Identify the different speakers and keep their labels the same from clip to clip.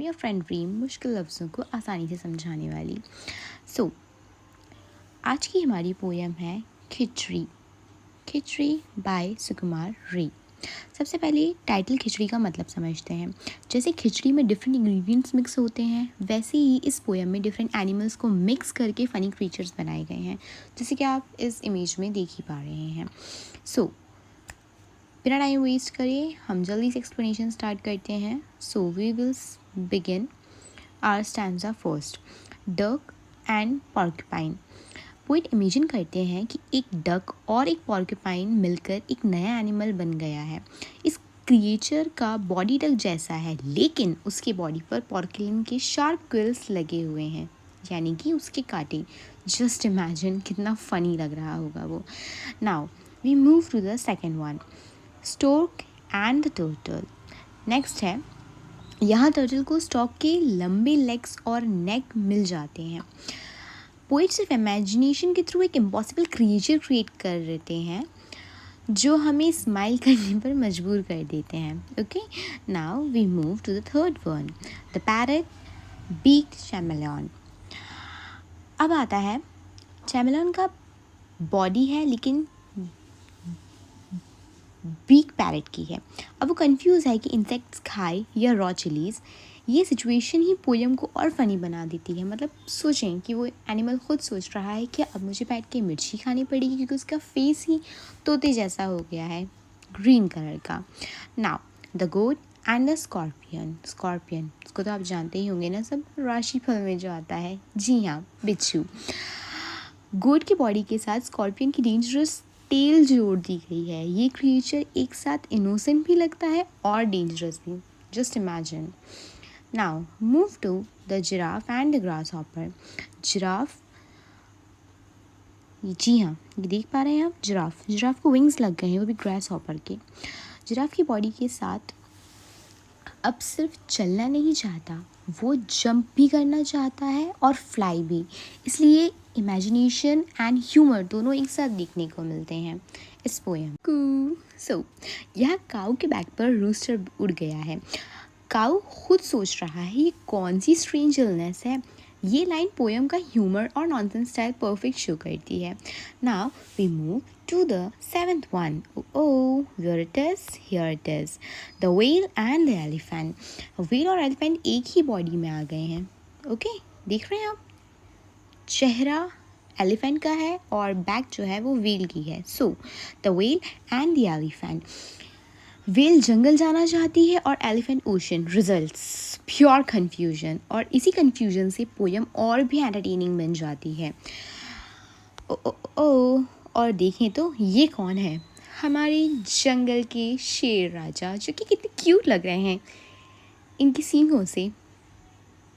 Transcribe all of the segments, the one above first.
Speaker 1: या फ्रेंडली मुश्किल लफ्ज़ों को आसानी से समझाने वाली। सो आज की हमारी पोयम है खिचड़ी। खिचड़ी बाय सुकुमार रे। सबसे पहले टाइटल खिचड़ी का मतलब समझते हैं। जैसे खिचड़ी में डिफरेंट इंग्रेडिएंट्स मिक्स होते हैं, वैसे ही इस पोयम में डिफरेंट एनिमल्स को मिक्स करके फ़नी क्रीचर्स बनाए गए हैं, जैसे कि आप इस इमेज में देख ही पा रहे हैं। सो बिना टाइम वेस्ट करे हम जल्दी से एक्सप्लेनेशन स्टार्ट करते हैं। So we will begin our stanza first. Duck and porcupine. Poet imagine करते हैं कि एक डक और एक पॉर्क्यूपाइन मिलकर एक नया एनिमल बन गया है। इस क्रिएचर का बॉडी डक जैसा है, लेकिन उसके बॉडी पर पॉर्कुलिन के शार्प क्विल्स लगे हुए हैं, यानी कि उसके कांटे। जस्ट इमेजिन कितना फनी लग रहा होगा वो। Now we move to the second one, stork and the turtle. Next है, यहाँ टर्टल को स्टॉक के लंबे लेग्स और नेक मिल जाते हैं। पोइट सिर्फ इमेजिनेशन के थ्रू एक इम्पॉसिबल क्रिएचर क्रिएट कर देते हैं जो हमें स्माइल करने पर मजबूर कर देते हैं। Okay, now we move to the third one, the parrot beaked chameleon. अब आता है, चैमेलियन का बॉडी है लेकिन बीक पैरेट की है। अब वो कंफ्यूज है कि इंसेक्ट्स खाए या रॉ चिलीज़। ये सिचुएशन ही पोयम को और फनी बना देती है। मतलब सोचें कि वो एनिमल खुद सोच रहा है कि अब मुझे बैठ के मिर्ची खानी पड़ेगी क्योंकि उसका फेस ही तोते जैसा हो गया है, ग्रीन कलर का। Now the goat and the scorpion. Scorpion उसको तो आप जानते ही होंगे ना, सब राशिफल में जो आता है। जी हाँ, बिच्छू। गोट की बॉडी के साथ स्कॉर्पियन की डेंजरस टेल जोड़ दी गई है। ये क्रिएचर एक साथ इनोसेंट भी लगता है और डेंजरस भी। Just imagine. Now move to the giraffe and the grasshopper. Giraffe, जी हाँ, ये देख पा रहे हैं आप, जिराफ को विंग्स लग गए हैं, वो भी ग्रास हॉपर के। जिराफ की बॉडी के साथ अब सिर्फ चलना नहीं चाहता, वो जंप भी करना चाहता है और फ्लाई भी। इसलिए इमेजिनेशन एंड ह्यूमर दोनों एक साथ देखने को मिलते हैं इस पोएम को। सो यह काऊ के बैक पर रूस्टर उड़ गया है। काऊ खुद सोच रहा है ये कौन सी स्ट्रेंज इलनेस है। ये लाइन पोएम का ह्यूमर और नॉनसेंस स्टाइल परफेक्ट शो करती है। Now we move to the seventh one. Oh, here it is. Here it is. The whale and the elephant. Whale और elephant एक ही बॉडी में आ गए हैं। ओके, देख रहे हैं आप, चेहरा एलिफेंट का है और बैक जो है वो व्हेल की है। So the whale and the elephant. Whale जंगल जाना चाहती है और elephant ocean. Results pure confusion, और इसी कन्फ्यूजन से पोयम और भी एंटरटेनिंग बन जाती है। ओ ओ ओ, और देखें तो ये कौन है, हमारे जंगल के शेर राजा, जो कि कितने क्यूट लग रहे हैं इनकी सींगों से।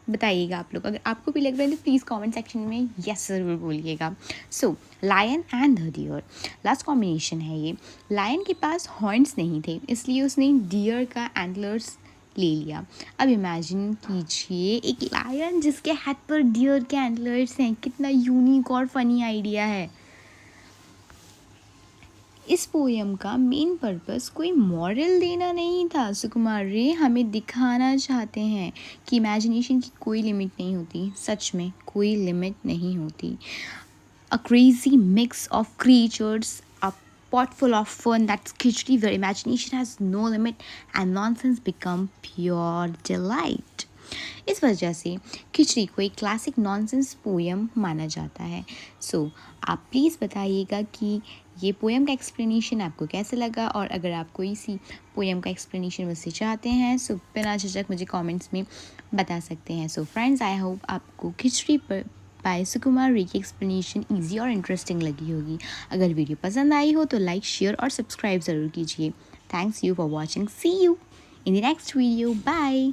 Speaker 1: बताइएगा आप लोग, अगर आपको भी लग रहा है तो प्लीज़ कमेंट सेक्शन में यस ज़रूर बोलिएगा। So lion and the deer, last combination है ये। लायन के पास हॉर्न्स नहीं थे, इसलिए उसने डियर का एंटलर्स ले लिया। अब इमेजिन कीजिए एक लायन जिसके हेड पर डियर के एंटलर्स हैं। कितना यूनिक और फनी आइडिया है। इस पोयम का मेन पर्पस कोई मॉरल देना नहीं था। सुकुमार रे हमें दिखाना चाहते हैं कि इमेजिनेशन की कोई लिमिट नहीं होती। सच में कोई लिमिट नहीं होती। A crazy mix of creatures, a pot full of fun, that's khichdi where imagination has no limit and nonsense become pure delight. इस वजह से खिचड़ी को एक क्लासिक नॉनसेंस पोएम माना जाता है। सो आप प्लीज़ बताइएगा कि ये पोएम का एक्सप्लेनेशन आपको कैसे लगा, और अगर आप कोई सी पोएम का एक्सप्लेनेशन मुझसे चाहते हैं सो बिना झिझक मुझे कमेंट्स में बता सकते हैं। सो फ्रेंड्स, आई होप आपको खिचड़ी पर बाय सुकुमार रे की एक्सप्लेनेशन ईजी और इंटरेस्टिंग लगी होगी। अगर वीडियो पसंद आई हो तो लाइक, शेयर और सब्सक्राइब ज़रूर कीजिए। Thanks you for watching. See you in the next video. Bye.